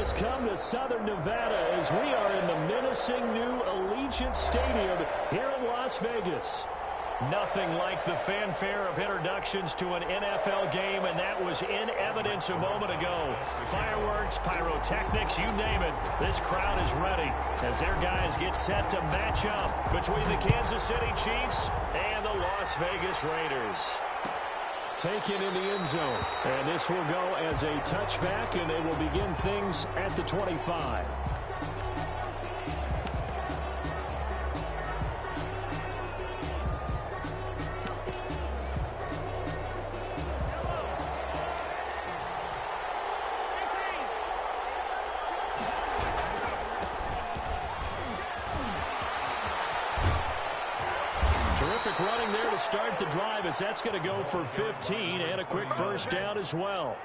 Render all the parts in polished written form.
has come to Southern Nevada as we are in the menacing new Allegiant Stadium here in Las Vegas. Nothing like the fanfare of introductions to an NFL game, and that was in evidence a moment ago. Fireworks, pyrotechnics, you name it. This crowd is ready as their guys get set to match up between the Kansas City Chiefs and the Las Vegas Raiders. Taken in the end zone, and this will go as a touchback, and they will begin things at the 25. Terrific running there to start the drive, as that's going to go for 15 and a quick first down as well.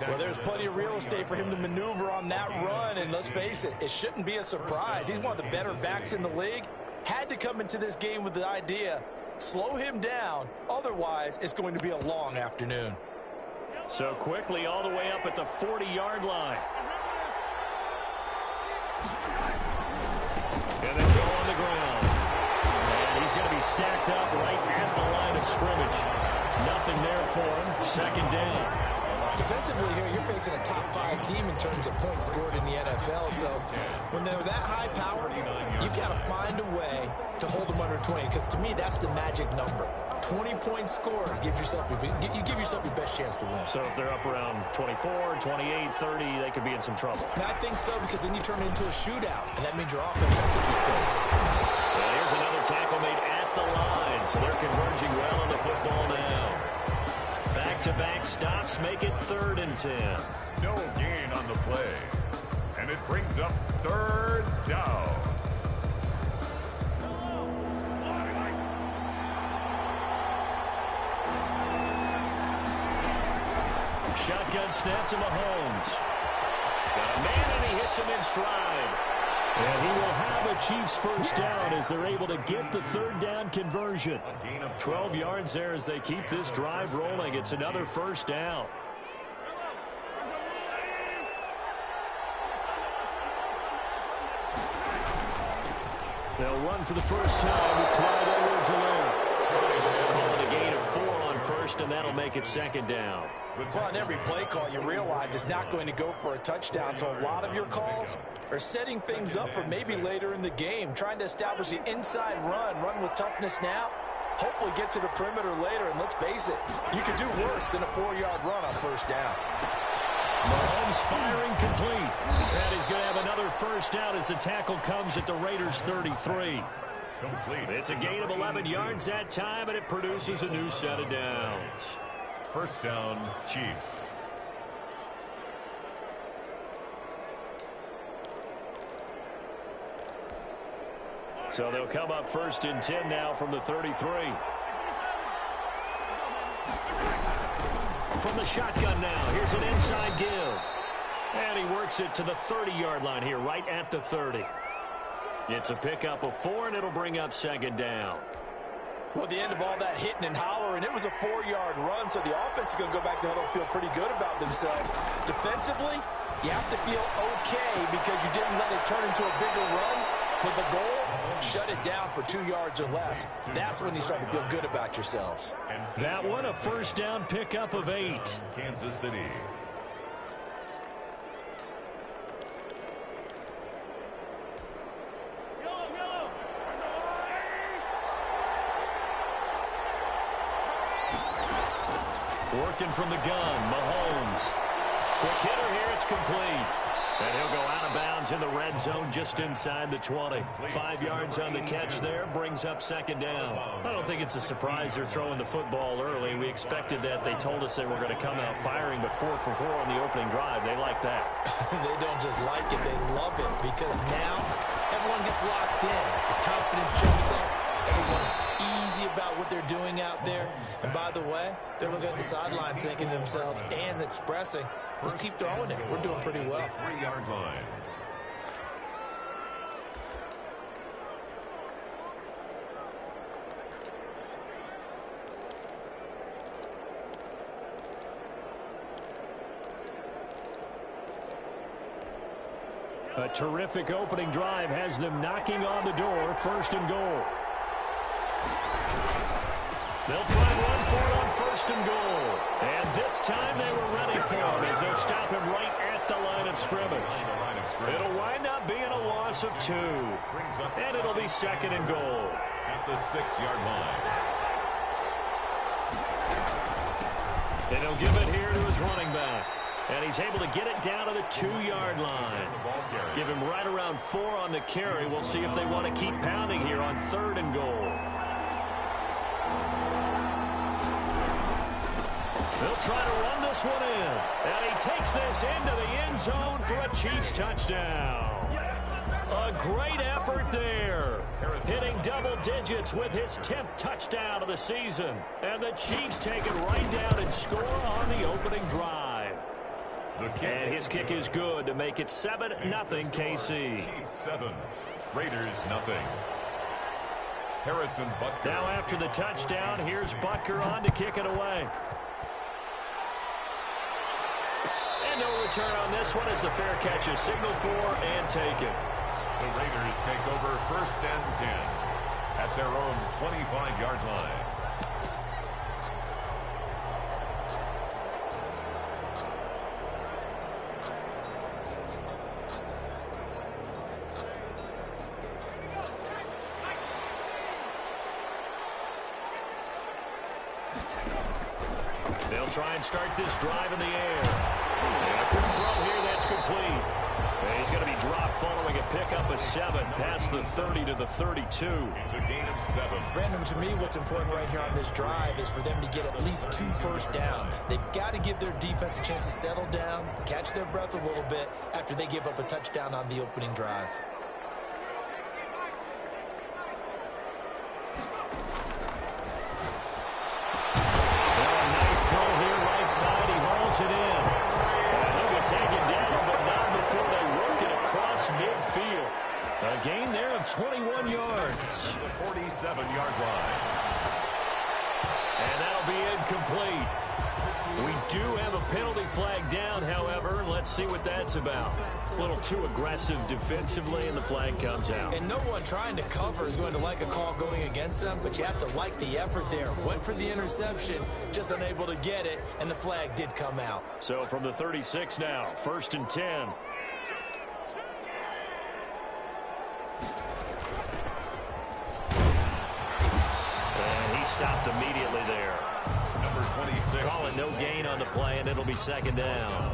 Well, there's plenty of real estate for him to maneuver on that run, and let's face it, it shouldn't be a surprise. He's one of the better backs in the league. Had to come into this game with the idea, slow him down, otherwise it's going to be a long afternoon. So quickly all the way up at the 40-yard line. And then go on the ground. He's going to be stacked up right at the line of scrimmage. Nothing there for him. Second down. Defensively here, you're facing a top-5 team in terms of points scored in the NFL. So when they're that high power, you got to find a way to hold them under 20. Because to me, that's the magic number. 20-point score gives yourself you give yourself your best chance to win. So if they're up around 24, 28, 30, they could be in some trouble. I think so, because then you turn it into a shootout, and that means your offense has to keep pace. Well, here's another tackle made at the line, so they're converging well on the football now. Back-to-back stops make it 3rd and 10. No gain on the play, and it brings up 3rd down. Shotgun snap to Mahomes. Got a man, and he hits him in stride. And he will have a Chiefs first down as they're able to get the 3rd down conversion. 12 yards there as they keep this drive rolling. It's another first down. They'll run for the first time with Clyde Edwards-Helaire. Calling a gain of 4 on first, and that'll make it 2nd down. Well, on every play call, you realize it's not going to go for a touchdown. So a lot of your calls are setting things up for maybe later in the game, trying to establish the inside run with toughness now, hopefully get to the perimeter later. And let's face it, you could do worse than a 4-yard run on first down. Mahomes firing complete. And he's going to have another first down as the tackle comes at the Raiders' 33. Complete. It's a gain of 11 yards that time, and it produces a new set of downs. First down, Chiefs. So they'll come up 1st and 10 now from the 33. From the shotgun now, here's an inside give. And he works it to the 30-yard line here, right at the 30. It's a pickup of 4, and it'll bring up 2nd down. Well, at the end of all that hitting and hollering, it was a 4-yard run, so the offense is going to go back to huddle and feel pretty good about themselves. Defensively, you have to feel okay because you didn't let it turn into a bigger run. But the goal, shut it down for 2 yards or less. That's when you start to feel good about yourselves. That one, a first down pickup of 8. Kansas City. Working from the gun, Mahomes. Quick hitter here, it's complete. And he'll go out of bounds in the red zone just inside the 20. 5 yards on the catch there, brings up 2nd down. I don't think it's a surprise they're throwing the football early. We expected that. They told us they were going to come out firing, but 4 for 4 on the opening drive. They like that. They don't just like it, they love it, because now everyone gets locked in. The confidence jumps up. Everyone's easy about what they're doing out there. And by the way, they're looking at the sideline thinking to themselves and expressing, let's keep throwing it. We're doing pretty well. 3-yard line. A terrific opening drive has them knocking on the door, 1st and goal. They'll try and run for it on 1st and goal. And this time they were ready for him as they'll stop him right at the line of scrimmage. It'll wind up being a loss of 2. And it'll be 2nd and goal. At the 6-yard line. And he'll give it here to his running back. And he's able to get it down to the 2-yard line. Give him right around 4 on the carry. We'll see if they want to keep pounding here on 3rd and goal. They'll try to run this one in. And he takes this into the end zone for a Chiefs touchdown. A great effort there. Hitting double digits with his 10th touchdown of the season. And the Chiefs take it right down and score on the opening drive. And his kick is good to make it 7-0 KC. Chiefs 7, Raiders nothing. Harrison Butker. Now after the touchdown, here's Butker on to kick it away. And no return on this one as the fair catch is signaled for and taken. The Raiders take over 1st and 10 at their own 25-yard line. They'll try and start this drive in the air. And a quick throw here that's complete. And he's going to be dropped following a pickup of 7 past the 30 to the 32. It's a gain of 7. Brandon, to me, what's important right here on this drive is for them to get at least 2 first downs. They've got to give their defense a chance to settle down, catch their breath a little bit after they give up a touchdown on the opening drive. Nice throw here, right side. He hauls it in. And he'll be taken down, but not before they work it across midfield. A gain there of 21 yards. The 47-yard line. And that'll be incomplete. We do have a penalty flag down, however. Let's see what that's about. A little too aggressive defensively, and the flag comes out. And no one trying to cover is going to like a call going against them, but you have to like the effort there. Went for the interception, just unable to get it, and the flag did come out. So from the 36 now, 1st and 10. And he stopped immediately there. Number 26. Call it no gain on the play, and it'll be 2nd down.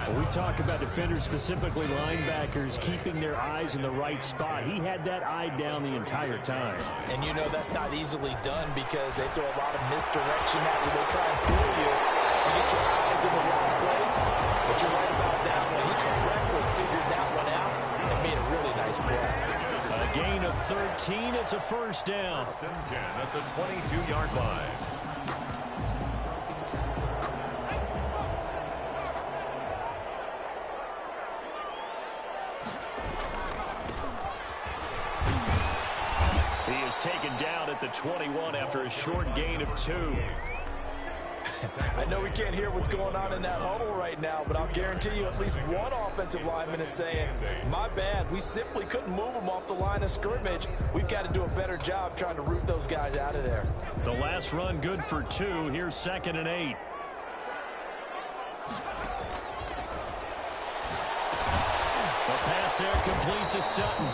When we talk about defenders, specifically linebackers, keeping their eyes in the right spot. He had that eye down the entire time. And you know that's not easily done because they throw a lot of misdirection at you. They try and fool you and get your eyes in the wrong place. But you're right about that one. He correctly figured that one out and made a really nice play. A gain of 13. It's a 1st down. 1st and 10 at the 22-yard line. He is taken down at the 21 after a short gain of 2. I know we can't hear what's going on in that huddle right now, but I'll guarantee you at least one offensive lineman is saying, my bad, we simply couldn't move them off the line of scrimmage. We've got to do a better job trying to root those guys out of there. The last run good for 2. Here's 2nd and 8. A pass there complete to Sutton.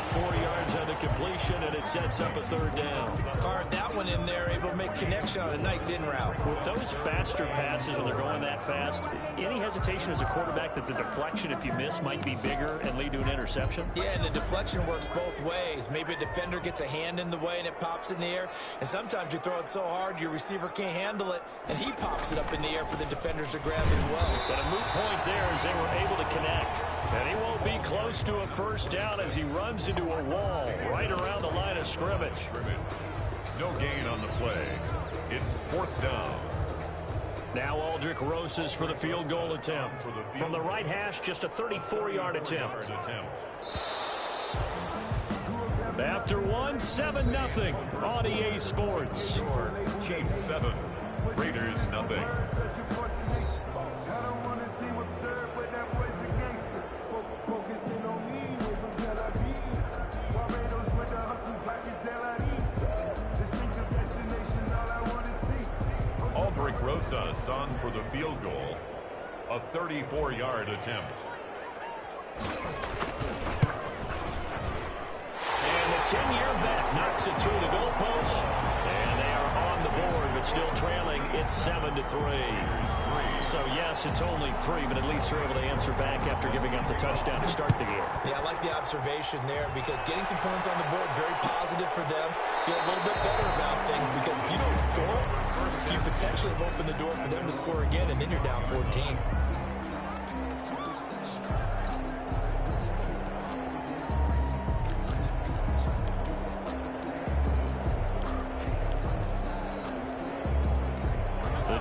4 yards on the completion, and it sets up a 3rd down. Fired that one in there, able to make connection on a nice in route. With those faster passes, when they're going that fast, any hesitation as a quarterback that the deflection, if you miss, might be bigger and lead to an interception? Yeah, and the deflection works both ways. Maybe a defender gets a hand in the way and it pops in the air, and sometimes you throw it so hard your receiver can't handle it, and he pops it up in the air for the defenders to grab as well. But a moot point there as they were able to connect. And he won't be close to a 1st down as he runs into a wall right around the line of scrimmage. No gain on the play. It's 4th down. Now Aldrich Rosas for the field goal attempt. From the right hash, just a 34-yard attempt. After 7-0 on EA Sports. Chiefs 7, Raiders nothing. I don't want to see what's served, but that boy's a gangster. Focus in. makes us on for the field goal. A 34-yard attempt. And the 10-year vet knocks it to the goalpost. And they are on the board, but still trailing. It's 7-3. So, yes, it's only 3, but at least they're able to answer back after giving up the touchdown to start the game. Yeah, I like the observation there because getting some points on the board, very positive for them. Feel a little bit better about things because if you don't score, you potentially have opened the door for them to score again, and then you're down 14.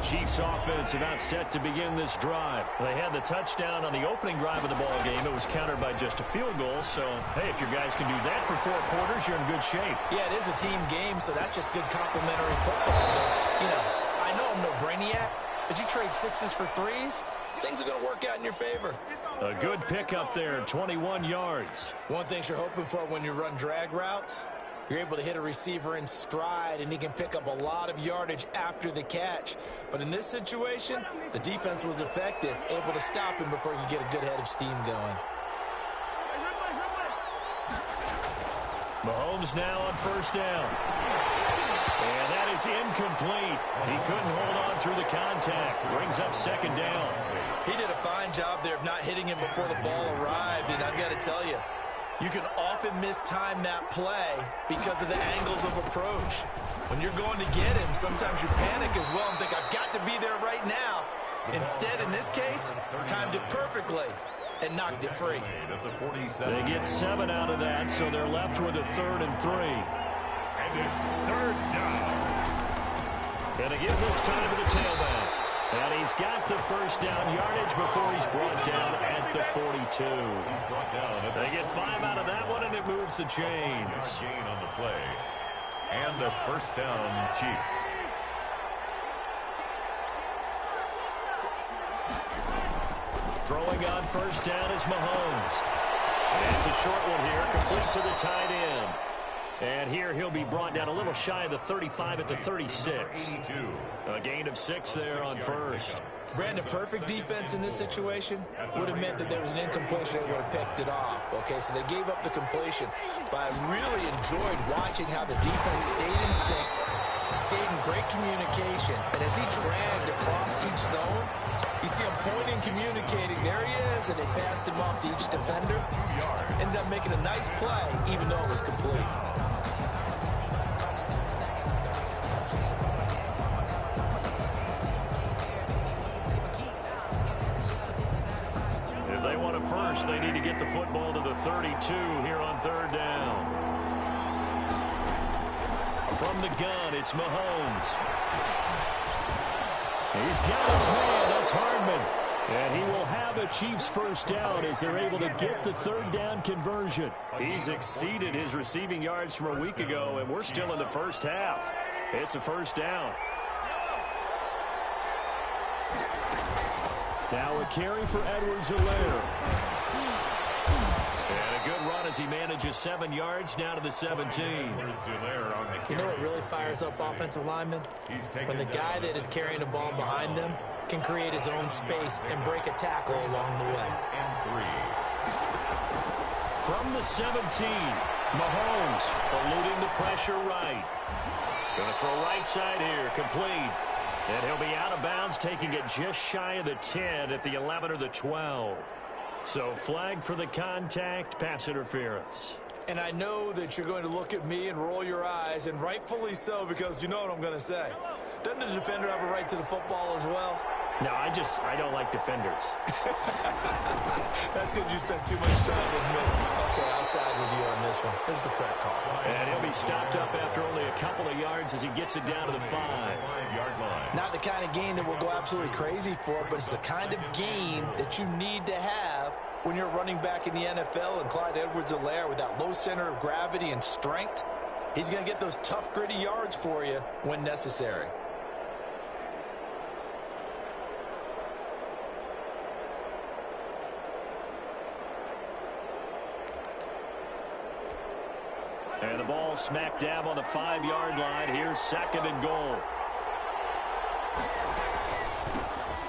Chiefs offense about set to begin this drive. They had the touchdown on the opening drive of the ball game. It was countered by just a field goal. So, hey, if your guys can do that for 4 quarters, you're in good shape. Yeah, it is a team game, so that's just good complimentary football. But, you know, I know I'm no brainiac, but you trade 6s for 3s, things are going to work out in your favor. A good pickup there, 21 yards. One thing you're hoping for when you run drag routes, you're able to hit a receiver in stride, and he can pick up a lot of yardage after the catch. But in this situation, the defense was effective, able to stop him before he could get a good head of steam going. Mahomes now on first down. And that is incomplete. He couldn't hold on through the contact. Brings up second down. He did a fine job there of not hitting him before the ball arrived, and I've got to tell you, you can often mistime that play because of the angles of approach. When you're going to get him, sometimes you panic as well and think, I've got to be there right now. Instead, in this case, timed it perfectly and knocked it free. They get 7 out of that, so they're left with a 3rd and 3. And it's 3rd down. And to give this time to the tailback. And he's got the first down yardage before he's brought down at the 42. They get 5 out of that one, and it moves the chains. Gain on the play. And the first down, Chiefs. Throwing on first down is Mahomes. And it's a short one here, complete to the tight end. And here he'll be brought down a little shy of the 35 at the 36. A gain of 6 there on first. Brandon, perfect defense in this situation would have meant that there was an incompletion that would have picked it off. Okay, so they gave up the completion. But I really enjoyed watching how the defense stayed in sync, stayed in great communication. And as he dragged across each zone, you see him pointing, communicating. There he is, and they passed him off to each defender. Ended up making a nice play, even though it was complete. If they want a first, they need to get the football to the 32 here on 3rd down. From the gun, it's Mahomes. He's got his man. That's Hardman. And he will have a Chiefs first down as they're able to get the 3rd down conversion. He's exceeded his receiving yards from a week ago, and we're still in the first half. It's a first down. Now a carry for Edwards-Helaire. And a good run as he manages 7 yards down to the 17. You know what really fires up offensive linemen? When the guy that is carrying the ball behind them can create his own space and break a tackle along the way. From the 17, Mahomes eluding the pressure right. Going to throw right side here, complete. And he'll be out of bounds, taking it just shy of the 10 at the 11 or the 12. So flag for the contact, pass interference. And I know that you're going to look at me and roll your eyes, and rightfully so, because you know what I'm going to say. Doesn't the defender have a right to the football as well? No, I don't like defenders. That's because you spent too much time with me. Okay, I'll side with you on this one. Here's the correct call. And he'll be stopped up after only a couple of yards as he gets it down to the 5-yard line. Not the kind of game that we'll go absolutely crazy for, but it's the kind of game that you need to have when you're running back in the NFL, and Clyde Edwards-Helaire with that low center of gravity and strength, he's going to get those tough, gritty yards for you when necessary. And the ball smack dab on the 5-yard line. Here's 2nd and goal.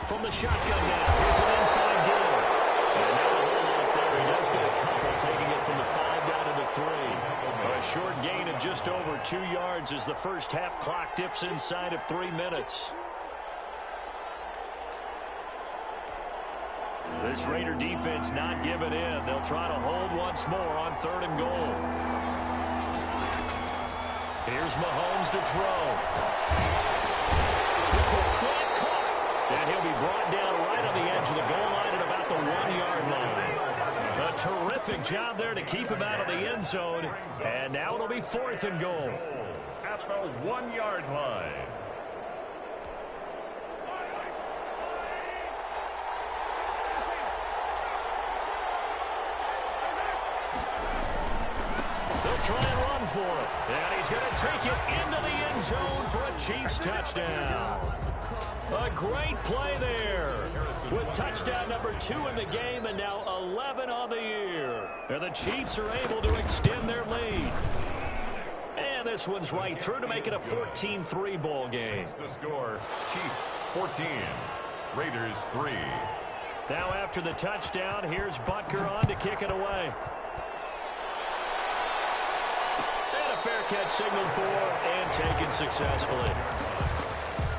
from the shotgun now. Here's an inside give. And now a whole lot there. He does get a couple, taking it from the 5 down to the 3. A short gain of just over 2 yards as the first half clock dips inside of 3 minutes. This Raider defense not giving in. They'll try to hold once more on 3rd and goal. Here's Mahomes to throw. Slant caught. And he'll be brought down right on the edge of the goal line at about the 1-yard line. A terrific job there to keep him out of the end zone. And now it'll be 4th and goal. At the 1-yard line. Try and run for it. And he's going to take it into the end zone for a Chiefs touchdown. A great play there with touchdown number 2 in the game and now 11 on the year. And the Chiefs are able to extend their lead. And this one's right through to make it a 14-3 ball game. The score, Chiefs 14, Raiders 3. Now after the touchdown, here's Butker on to kick it away. Fair catch signaled for and taken successfully.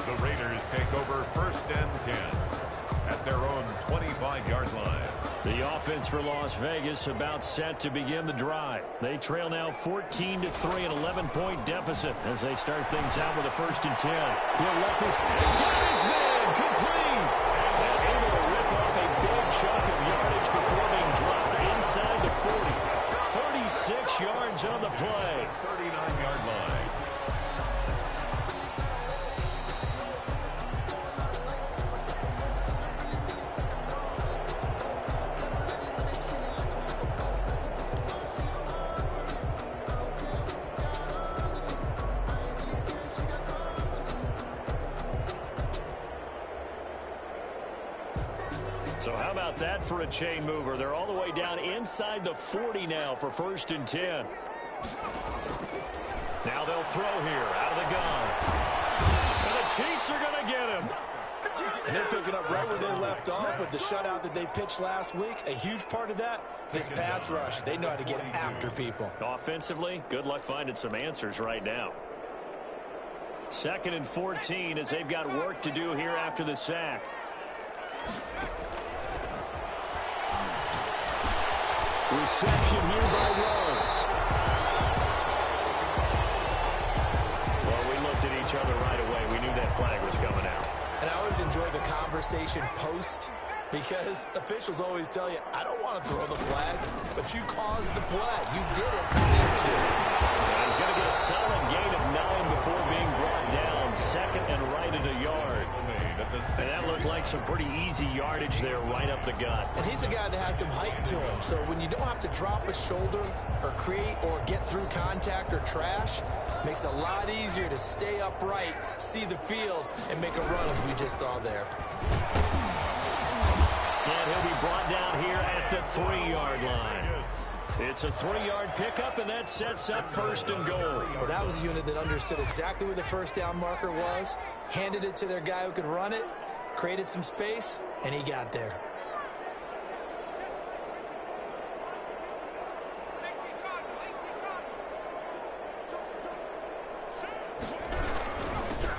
The Raiders take over 1st and 10 at their own 25-yard line. The offense for Las Vegas about set to begin the drive. They trail now 14-3, an 11-point deficit as they start things out with a 1st and 10. He'll let this got his man complete. And able to rip off a big chunk of yardage before being dropped inside the 40. 36 yards on the play. 39-yard line. So how about that for a chain mover? They're all the way down inside the 40 now for 1st and 10. Now they'll throw here out of the gun. And the Chiefs are going to get him. And they're picking up right where they left off with the shutout that they pitched last week. A huge part of that, this pass rush. They know how to get after people. Offensively, good luck finding some answers right now. 2nd and 14 as they've got work to do here after the sack. Reception here by Rose. Well, we looked at each other right away. We knew that flag was coming out. And I always enjoy the conversation post because officials always tell you, I don't want to throw the flag, but you caused the play. You did it. And he's going to get a solid gain of 9 before being brought down. 2nd and right at a yard. And that looked like some pretty easy yardage there right up the gut. And he's a guy that has some height to him. So when you don't have to drop a shoulder or create or get through contact or trash, makes it a lot easier to stay upright, see the field, and make a run as we just saw there. And he'll be brought down here at the 3-yard line. It's a 3-yard pickup, and that sets up 1st and goal. Well, that was a unit that understood exactly where the 1st down marker was, handed it to their guy who could run it, created some space, and he got there.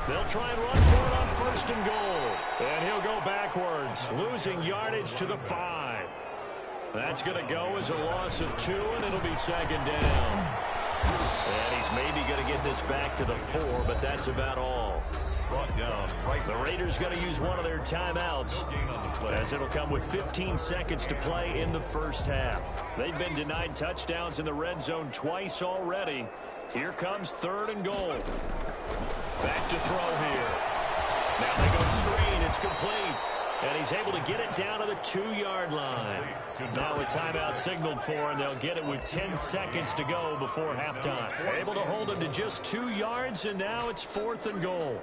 They'll try and run for it on 1st and goal. And he'll go backwards, losing yardage to the 5. That's going to go as a loss of 2, and it'll be 2nd down. And he's maybe going to get this back to the 4, but that's about all. Brought down right. The Raiders going to use one of their timeouts as it'll come with 15 seconds to play in the first half. They've been denied touchdowns in the red zone twice already. Here comes 3rd and goal. Back to throw here. Now they go screen. It's complete. And he's able to get it down to the 2-yard line. Now a timeout signaled for, and they'll get it with 10 seconds to go before halftime. Able to hold him to just 2 yards, and now it's 4th and goal.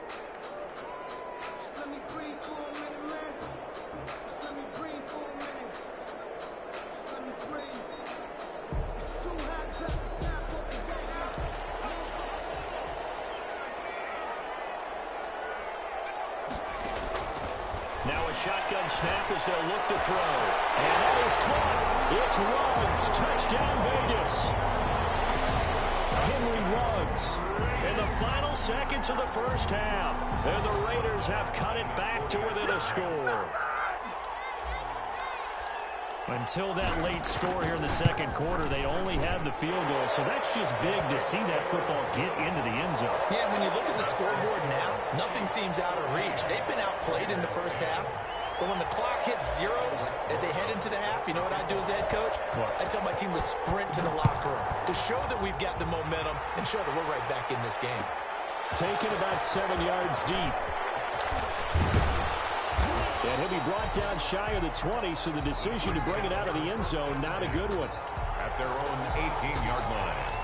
shotgun snap as they'll look to throw. And that is caught. It's Ruggs. Touchdown, Vegas. Henry Ruggs in the final seconds of the first half. And the Raiders have cut it back to within a score. Until that late score here in the second quarter, they only had the field goal. So that's just big to see that football get into the end zone. Yeah, when you look at the scoreboard now, nothing seems out of reach. They've been outplayed in the first half. But when the clock hits zeros as they head into the half, you know what I do as head coach? What? I tell my team to sprint to the locker room to show that we've got the momentum and show that we're right back in this game. Taken about 7 yards deep. And he'll be brought down shy of the 20, so the decision to bring it out of the end zone, not a good one. At their own 18-yard line.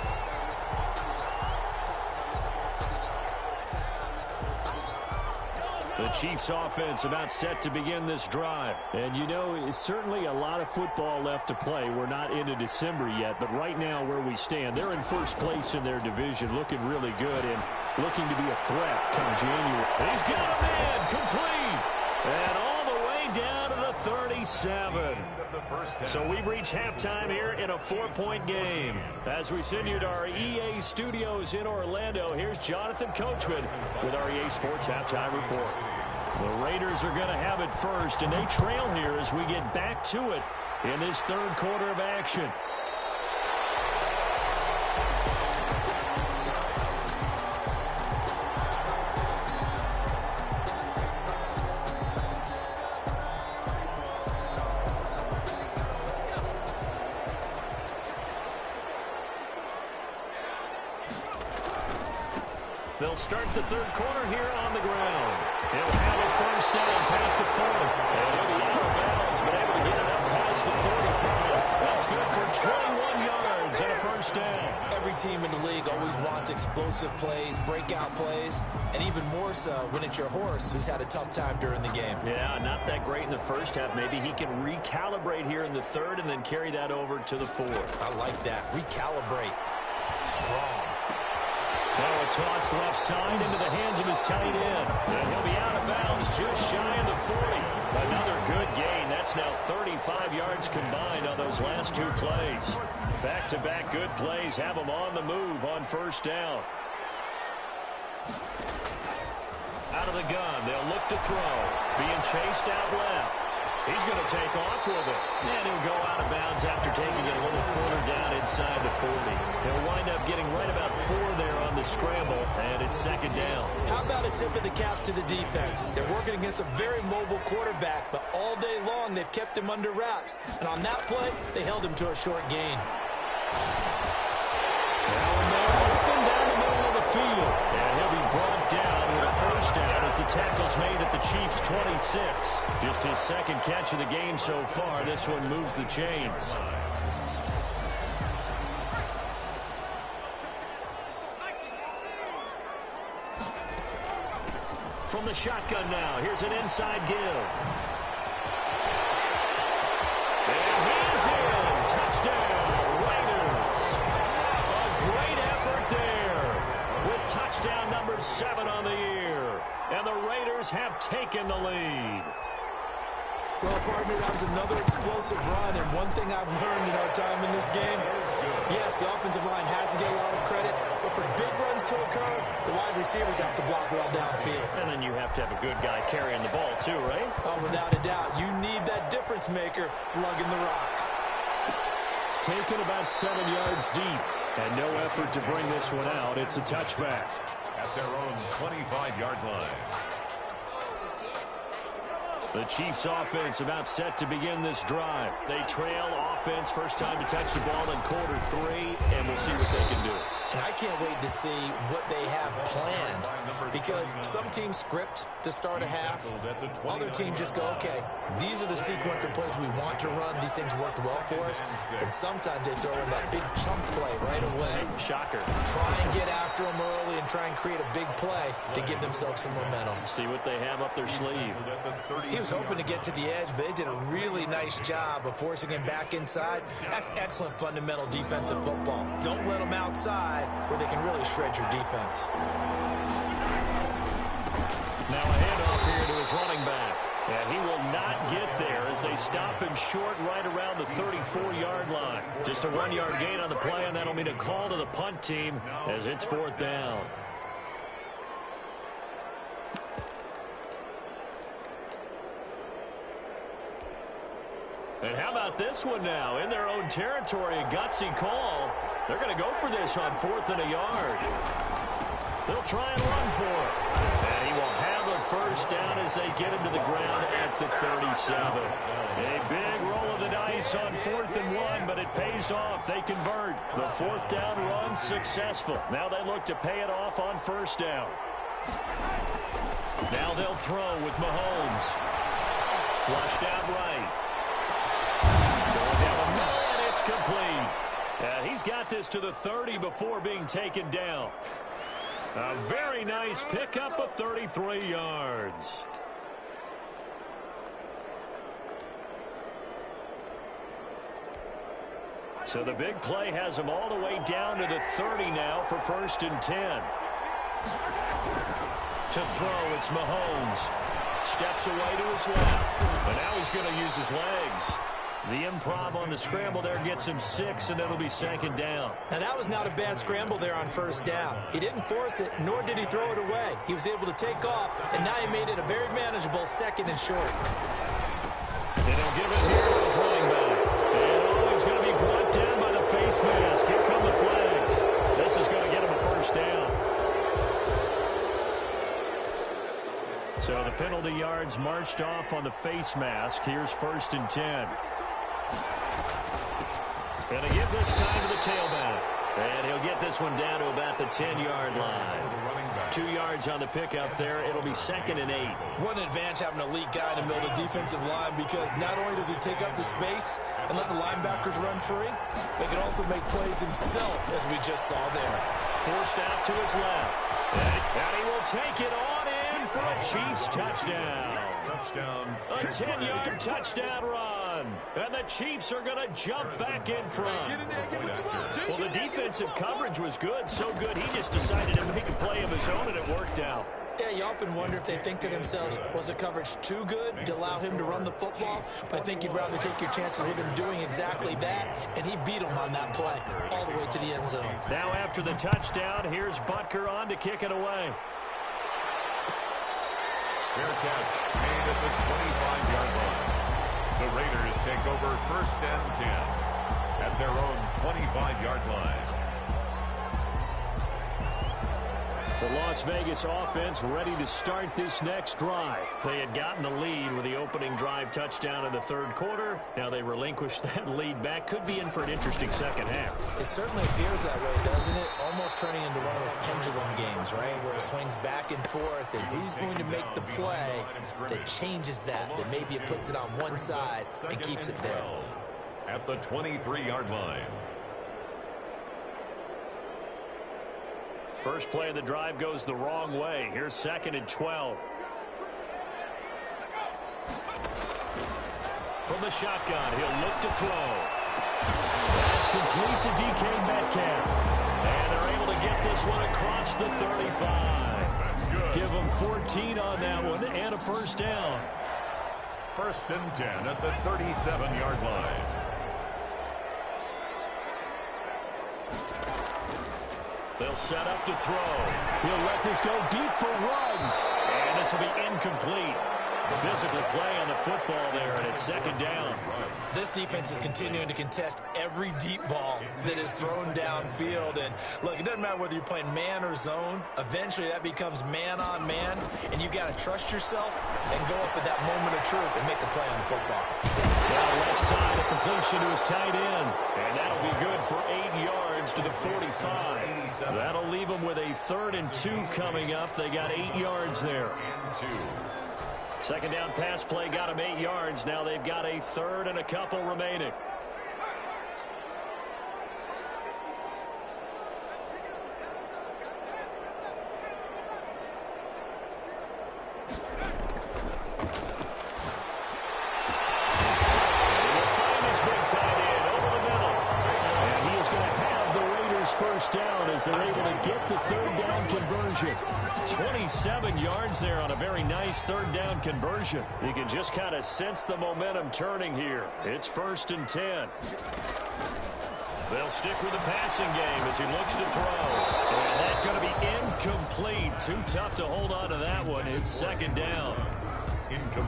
The Chiefs offense about set to begin this drive. And you know, it's certainly a lot of football left to play. We're not into December yet, but right now where we stand, they're in first place in their division, looking really good and looking to be a threat come January. He's got a man complete. And all the way down to the 37. So we've reached halftime here in a 4-point game. As we send you to our EA studios in Orlando, here's Jonathan Coachman with our EA Sports Halftime Report. The Raiders are going to have it first, and they trail here as we get back to it in this third quarter of action. They'll start the third quarter here on the ground. He'll have it first down past the 40. And he'll be out of bounds, but able to get it up past the 45. That's good for 21 yards and a first down. Every team in the league always wants explosive plays, breakout plays, and even more so when it's your horse who's had a tough time during the game. Yeah, not that great in the first half. Maybe he can recalibrate here in the third and then carry that over to the fourth. I like that. Recalibrate. Strong. Now a toss left side into the hands of his tight end. And he'll be out of bounds just shy of the 40. Another good gain. That's now 35 yards combined on those last two plays. Back-to-back good plays have them on the move on first down. Out of the gun. They'll look to throw. Being chased out left. He's going to take off with it. And he'll go out of bounds after taking it a little further down inside the 40. He'll wind up getting right about 4 there on the scramble, and it's second down. How about a tip of the cap to the defense? They're working against a very mobile quarterback, but all day long they've kept him under wraps. And on that play, they held him to a short gain. Now a man open down the middle of the field. And he'll be brought down with a first down as the tackle's made at the Chiefs' 26. Just his second catch of the game so far. This one moves the chains. From the shotgun now, here's an inside give. And he's in. Touchdown, Raiders. A great effort there with touchdown number 7 on the year. And the Raiders have taken the lead. Well, partner, that was another explosive run, and one thing I've learned in our time in this game, yes, the offensive line has to get a lot of credit, but for big runs to occur, the wide receivers have to block well downfield. And then you have to have a good guy carrying the ball too, right? Oh, without a doubt. You need that difference maker lugging the rock. Taken about 7 yards deep, and no effort to bring this one out. It's a touchback. At their own 25-yard line. The Chiefs offense about set to begin this drive. They trail offense, first time to touch the ball in quarter 3, and we'll see what they can do. And I can't wait to see what they have planned, because some teams script to start a half. Other teams just go, okay, these are the sequence of plays we want to run. These things worked well for us. And sometimes they throw in that big chunk play right away. Shocker. Try and get after them early and try and create a big play to give themselves some momentum. See what they have up their sleeve. He was hoping to get to the edge, but they did a really nice job of forcing him back inside. That's excellent fundamental defensive football. Don't let them outside where they can really shred your defense. Now a handoff here to his running back. And he will not get there as they stop him short right around the 34-yard line. Just a 1-yard gain on the play, and that'll mean a call to the punt team as it's 4th down. And how about this one now? In their own territory, a gutsy call. They're going to go for this on 4th and a yard. They'll try and run for it. And he will have a first down as they get him to the ground at the 37. A big roll of the dice on 4th and 1, but it pays off. They convert. The 4th down run successful. Now they look to pay it off on 1st down. Now they'll throw with Mahomes. Flushed out right. Going down the middle, and it's complete. He's got this to the 30 before being taken down. A very nice pickup of 33 yards. So the big play has him all the way down to the 30 now for 1st and 10. To throw, it's Mahomes. Steps away to his left. And now he's going to use his legs. The improv on the scramble there gets him 6, and it'll be 2nd down. Now, that was not a bad scramble there on 1st down. He didn't force it, nor did he throw it away. He was able to take off, and now he made it a very manageable 2nd and short. And he'll give it here to his running back. And he's going to be brought down by the face mask. Here come the flags. This is going to get him a 1st down. So the penalty yards marched off on the face mask. Here's 1st and 10. And they give this time to the tailback. And he'll get this one down to about the 10-yard line. 2 yards on the pickup there. It'll be 2nd and 8. What an advantage having an elite guy in the middle of the defensive line, because not only does he take up the space and let the linebackers run free, but he can also make plays himself, as we just saw there. Forced out to his left. And he will take it on in for a Chiefs touchdown. A 10-yard touchdown run. And the Chiefs are going to jump back in front. Well, the defensive coverage was good, so good he just decided to make a play of his own, and it worked out. Yeah, you often wonder if they think to themselves, was the coverage too good to allow him to run the football? But I think you'd rather take your chances with him doing exactly that, and he beat him on that play all the way to the end zone. Now after the touchdown, here's Butker on to kick it away. Fair catch made at the 25-yard line. The Raiders take over 1st and 10 at their own 25-yard line. The Las Vegas offense ready to start this next drive. They had gotten the lead with the opening drive touchdown in the 3rd quarter. Now they relinquish that lead back. Could be in for an interesting 2nd half. It certainly appears that way, doesn't it? Almost turning into one of those pendulum games, right? Where it swings back and forth, and who's going to make the play that changes that maybe it puts it on one side and keeps it there. At the 23-yard line. First play of the drive goes the wrong way. Here's 2nd and 12. From the shotgun, he'll look to throw. That's complete to DK Metcalf. And they're able to get this one across the 35. That's good. Give them 14 on that one and a 1st down. 1st and 10 at the 37-yard line. They'll set up to throw. He'll let this go deep for Ruggs. And this will be incomplete. Physical play on the football there, and it's 2nd down. This defense is continuing to contest every deep ball that is thrown downfield. And look, it doesn't matter whether you're playing man or zone. Eventually that becomes man on man, and you got to trust yourself and go up at that moment of truth and make a play on the football. Now left side, a completion to his tight end. And that'll be good for 8 yards to the 45. That'll leave them with a 3rd and 2 coming up. They got 8 yards there. 2nd down pass play got them 8 yards. Now they've got a 3rd and a couple remaining. Raiders first down as they're able to get the third down conversion. 27 yards there on a very nice third down conversion. You can just kind of sense the momentum turning here. It's 1st and 10. They'll stick with the passing game as he looks to throw. And that's going to be incomplete. Too tough to hold on to that one. It's 2nd down.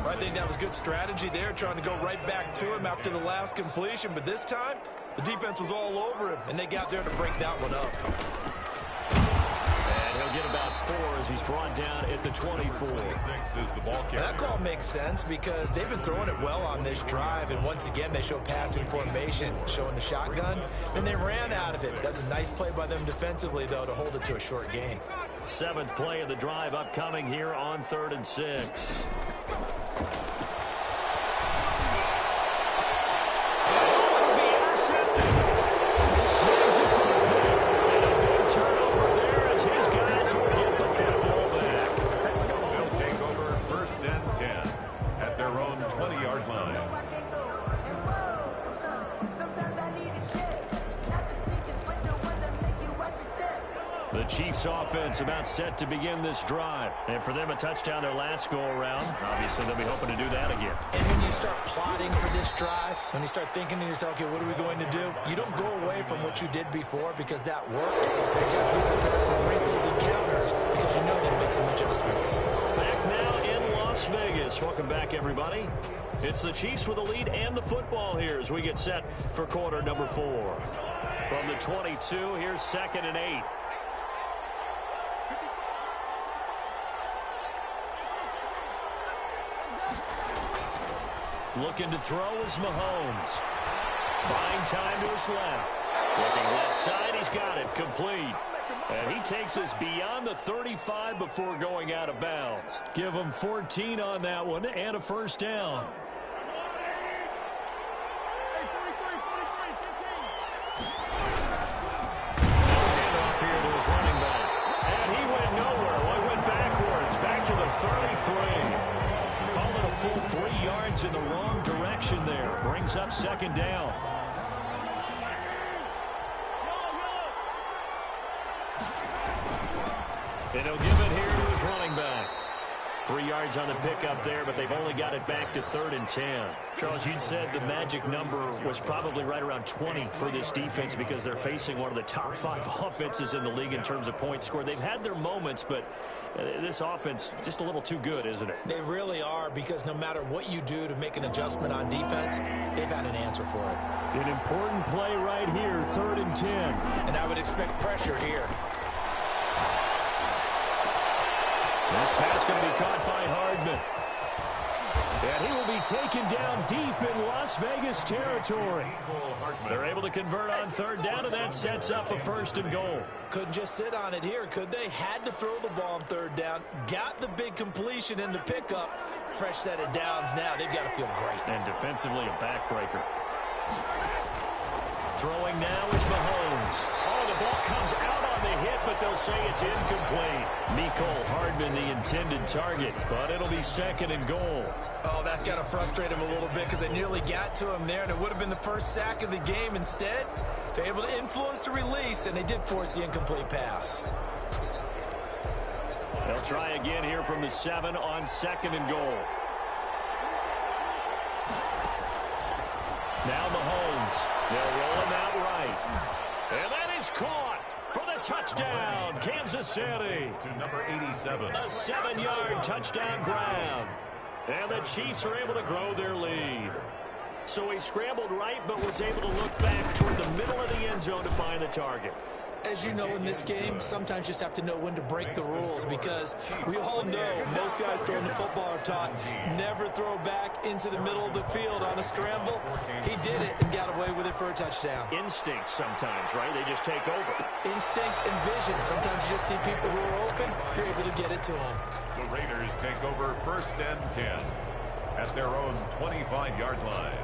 I think that was good strategy there, trying to go right back to him after the last completion. But this time, the defense was all over him, and they got there to break that one up. And he'll get about 4 as he's brought down at the 24. That call makes sense because they've been throwing it well on this drive, and once again, they show passing formation, showing the shotgun, and they ran out of it. That's a nice play by them defensively, though, to hold it to a short gain. 7th play of the drive upcoming here on 3rd and 6. The Chiefs offense about set to begin this drive. And for them, a touchdown their last go-around. Obviously, they'll be hoping to do that again. And when you start plotting for this drive, when you start thinking to yourself, okay, what are we going to do? You don't go away from what you did before because that worked. But you have to be prepared for wrinkles and counters because you know they make some adjustments. Back now in Las Vegas. Welcome back, everybody. It's the Chiefs with the lead and the football here as we get set for quarter number 4. From the 22, here's 2nd and 8. Looking to throw is Mahomes. Buying time to his left. Looking left side, he's got it. Complete. And he takes us beyond the 35 before going out of bounds. Give him 14 on that one and a 1st down. Handoff here to his running back. And he went nowhere. Well, he went backwards. Back to the 33. Called it a full 3 yards in the wrong direction there. Brings up 2nd down. And he'll give it here to his running back. 3 yards on the pickup there, but they've only got it back to 3rd and 10. Charles, you'd said the magic number was probably right around 20 for this defense because they're facing one of the top 5 offenses in the league in terms of points scored. They've had their moments, but this offense just a little too good, isn't it? They really are because no matter what you do to make an adjustment on defense, they've had an answer for it. An important play right here, 3rd and 10. And I would expect pressure here. This pass going to be caught by Hardman. And he will be taken down deep in Las Vegas territory. They're able to convert on 3rd down, and that sets up a 1st and goal. Couldn't just sit on it here, could they? Had to throw the ball on 3rd down. Got the big completion in the pickup. Fresh set of downs now. They've got to feel great. And defensively, a backbreaker. Throwing now is Mahomes. Oh, the ball comes out on the hit, but they'll say it's incomplete. Mecole Hardman, the intended target, but it'll be 2nd and goal. Oh, that's got to frustrate him a little bit because they nearly got to him there, and it would have been the first sack of the game. Instead, they're able to influence the release, and they did force the incomplete pass. They'll try again here from the 7 on 2nd and goal. Now Mahomes. They'll roll him out right. And that is caught for the touchdown, Kansas City. To number 87. A 7-yard touchdown grab. And the Chiefs are able to grow their lead. So he scrambled right, but was able to look back toward the middle of the end zone to find the target. As you know, in this game, sometimes you just have to know when to break the rules because we all know most guys throwing the football are taught never throw back into the middle of the field on a scramble. He did it and got away with it for a touchdown. Instinct sometimes, right? They just take over. Instinct and vision. Sometimes you just see people who are open, you're able to get it to them. The Raiders take over 1st and 10 at their own 25-yard line.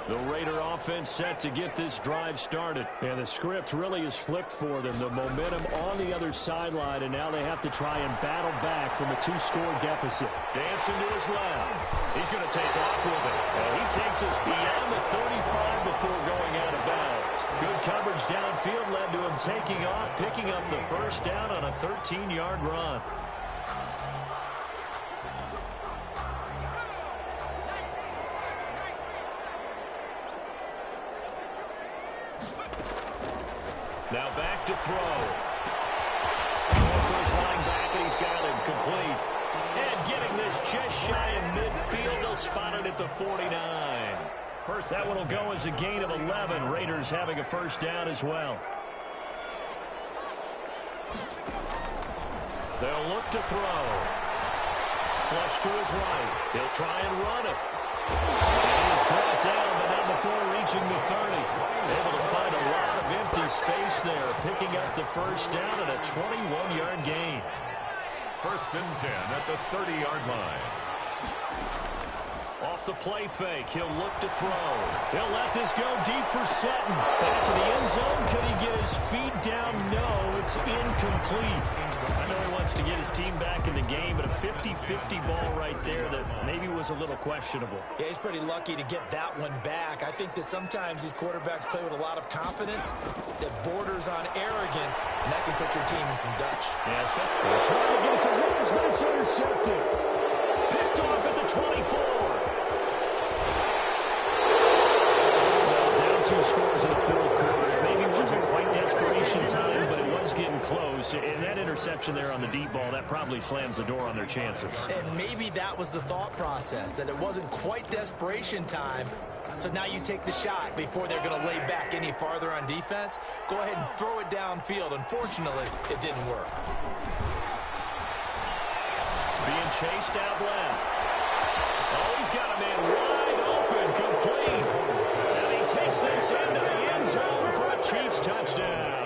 The Raider offense set to get this drive started. And the script really is flipped for them. The momentum on the other sideline, and now they have to try and battle back from a 2-score deficit. Dancing to his left. He's going to take off with it. And he takes us beyond the 35 before going out of bounds. Good coverage downfield led to him taking off, picking up the first down on a 13-yard run. Now back to throw. Going for his line back, and he's got him complete. And getting this just shy in midfield, they'll spot it at the 49. First, that one will go as a gain of 11. Raiders having a first down as well. They'll look to throw. Flush to his right. He'll try and run it. And he's brought down, but not before reaching the 30. Able to find a lot of empty space there, picking up the first down and a 21-yard gain. First and 10 at the 30-yard line. Off the play fake, he'll look to throw. He'll let this go deep for Sutton. Back in the end zone, could he get his feet down? No, it's incomplete. I know he wants to get his team back in the game, but a 50-50 ball right there that maybe was a little questionable. Yeah, he's pretty lucky to get that one back. I think that sometimes these quarterbacks play with a lot of confidence that borders on arrogance, and that can put your team in some Dutch. Yes, but they're trying to get it to Woods, but it's intercepted. Picked off at the 24. Down 2 scores in the fourth quarter. It maybe wasn't quite desperation time, but it was getting close. And that interception there on the deep ball, that probably slams the door on their chances. And maybe that was the thought process, that it wasn't quite desperation time. So now you take the shot before they're going to lay back any farther on defense. Go ahead and throw it downfield. Unfortunately, it didn't work. Being chased out left. Oh, he's got a man wide open, complete. And he takes this into the end zone for a Chiefs touchdown.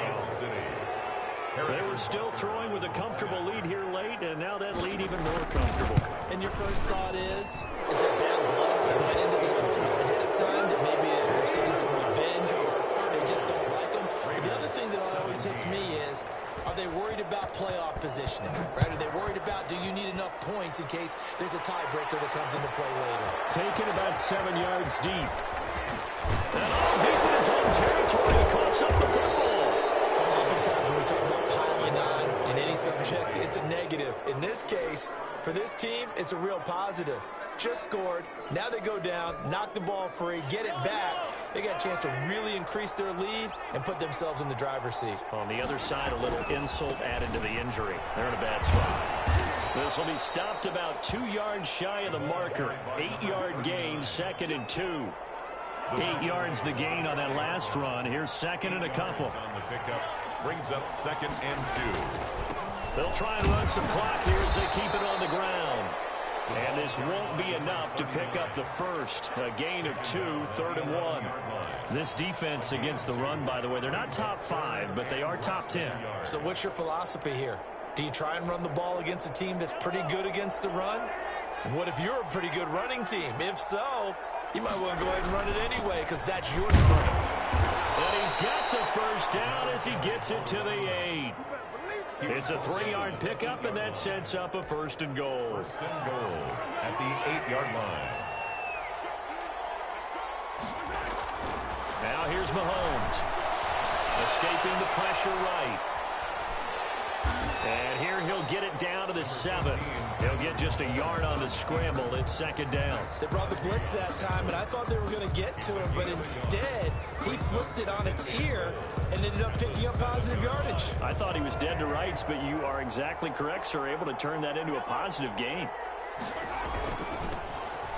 They were still throwing with a comfortable lead here late, and now that lead even more comfortable. And your first thought is it bad blood that went into this one ahead of time, that maybe they're seeking some revenge or they just don't like them? But the other thing that always hits me is, are they worried about playoff positioning? Right? Are they worried about, do you need enough points in case there's a tiebreaker that comes into play later? Taken about 7 yards deep. And all deep in his own territory, he coughs up the football. Oftentimes when we talk about piling on in any subject, it's a negative. In this case, for this team, it's a real positive. Just scored. Now they go down, knock the ball free, get it back. They got a chance to really increase their lead and put themselves in the driver's seat. On the other side, a little insult added to the injury. They're in a bad spot. This will be stopped about 2 yards shy of the marker. 8-yard gain, 2nd and 2. 8 yards the gain on that last run. Here's 2nd and a couple. On the pickup, brings up 2nd and 2. They'll try and run some clock here as they keep it on the ground. And this won't be enough to pick up the first. A gain of 2, 3rd and 1. This defense against the run, by the way, they're not top 5, but they are top 10. So what's your philosophy here? Do you try and run the ball against a team that's pretty good against the run? What if you're a pretty good running team? If so, you might want to go ahead and run it anyway because that's your strength. And he's got the first down as he gets it to the 8. It's a 3-yard pickup, and that sets up a 1st and goal. 1st and goal at the 8-yard line. Now here's Mahomes. Escaping the pressure right. And here he'll get it down to the 7. He'll get just a yard on the scramble. It's 2nd down. They brought the blitz that time, and I thought they were going to get to him, but instead he flipped it on its ear and ended up picking up positive yardage. I thought he was dead to rights, but you are exactly correct, sir. Able to turn that into a positive gain.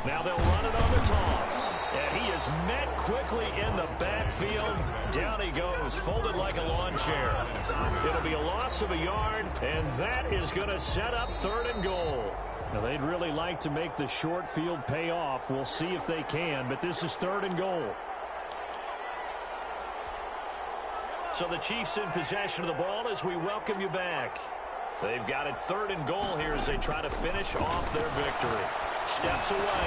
Now they'll run it on the toss. And he is met quickly in the backfield. Down he goes, folded like a lawn chair. It'll be a loss of a yard, and that is going to set up 3rd and goal. Now, they'd really like to make the short field pay off. We'll see if they can, but this is 3rd and goal. So the Chiefs in possession of the ball as we welcome you back. They've got it 3rd and goal here as they try to finish off their victory. Steps away.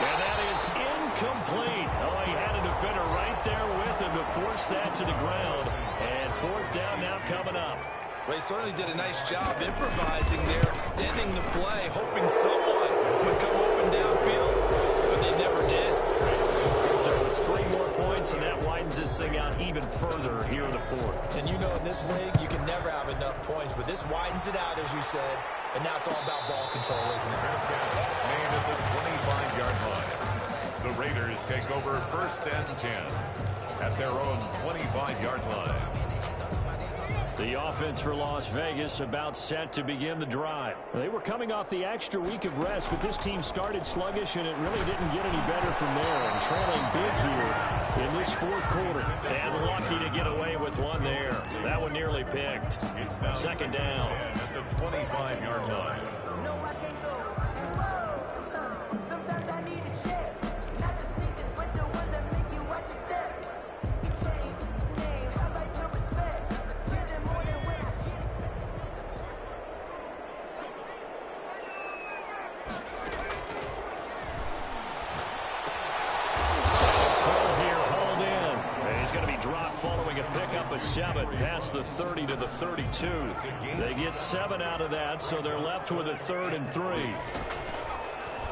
And that is incomplete. Oh, he had a defender right there with him to force that to the ground. And 4th down now coming up. Well, he certainly did a nice job improvising there, extending the play, hoping someone would come open downfield, but they never did. points, and that widens this thing out even further here in the fourth. And you know in this league, you can never have enough points, but this widens it out, as you said, and now it's all about ball control, isn't it? Made at the 25-yard line. The Raiders take over 1st and 10 at their own 25-yard line. The offense for Las Vegas about set to begin the drive. They were coming off the extra week of rest, but this team started sluggish, and it really didn't get any better from there. And trailing big here in this fourth quarter. And lucky to get away with one there. That one nearly picked. It's now 2nd down. At the 25-yard line. Sometimes I need a check. Not the sneakers, but the ones that make you watch your step. You change the name, I like your respect. Give them more than when I get Throw here, hauled in. And he's going to be dropped following a pickup of 7 past the 30 to the 32. They get 7 out of that, so they're left with a 3rd and 3.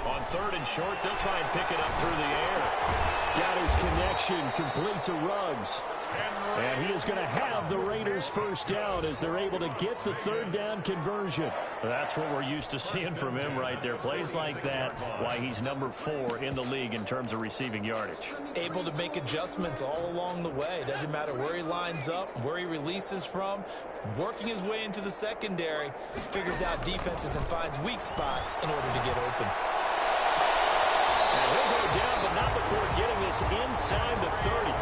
On 3rd and short, they'll try and pick it up through the air. Got his connection complete to Ruggs. And he is going to have the Raiders first down as they're able to get the 3rd down conversion. That's what we're used to seeing from him right there. Plays like that, why he's number 4 in the league in terms of receiving yardage. Able to make adjustments all along the way. Doesn't matter where he lines up, where he releases from. Working his way into the secondary, figures out defenses and finds weak spots in order to get open. And he'll go down, but not before getting this inside the 30.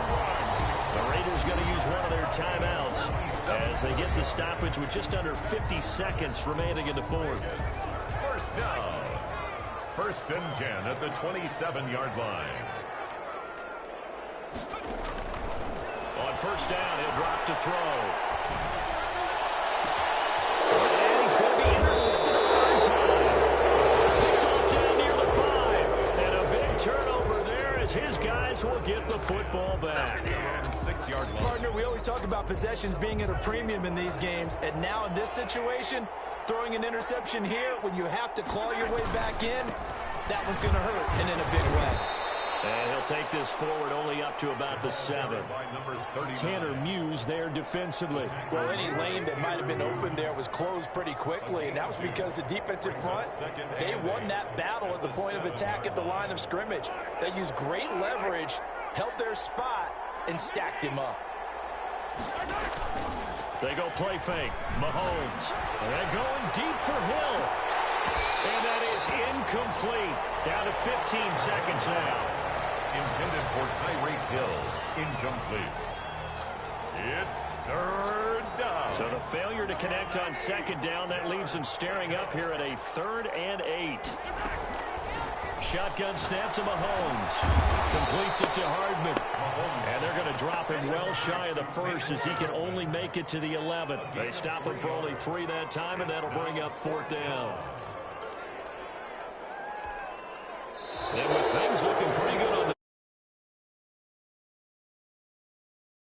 The Raiders going to use one of their timeouts as they get the stoppage with just under 50 seconds remaining in the fourth. First down. 1st and 10 at the 27-yard line. On 1st down, he'll drop to throw. And he's going to be intercepted a 3rd time. Picked off down near the 5. And a big turnover there as his guys will get the football back. 6-yard line. Partner, we always talk about possessions being at a premium in these games, and now in this situation, throwing an interception here when you have to claw your way back in, that one's going to hurt, and in a big way. And he'll take this forward only up to about the 7. Tanner Muse there defensively. Well, any lane that might have been open there was closed pretty quickly, and that was because the defensive front, they won that battle at the point of attack at the line of scrimmage. They used great leverage, held their spot, and stacked him up. They go play fake. Mahomes. And they're going deep for Hill. And that is incomplete. Down to 15 seconds now. Intended for Tyreek Hill. Incomplete. It's 3rd down. So the failure to connect on 2nd down, that leaves them staring up here at a 3rd and 8. Shotgun snap to Mahomes. Completes it to Hardman. And they're going to drop him well shy of the 1st as he can only make it to the 11. They stop him for only 3 that time, and that'll bring up 4th down. Then with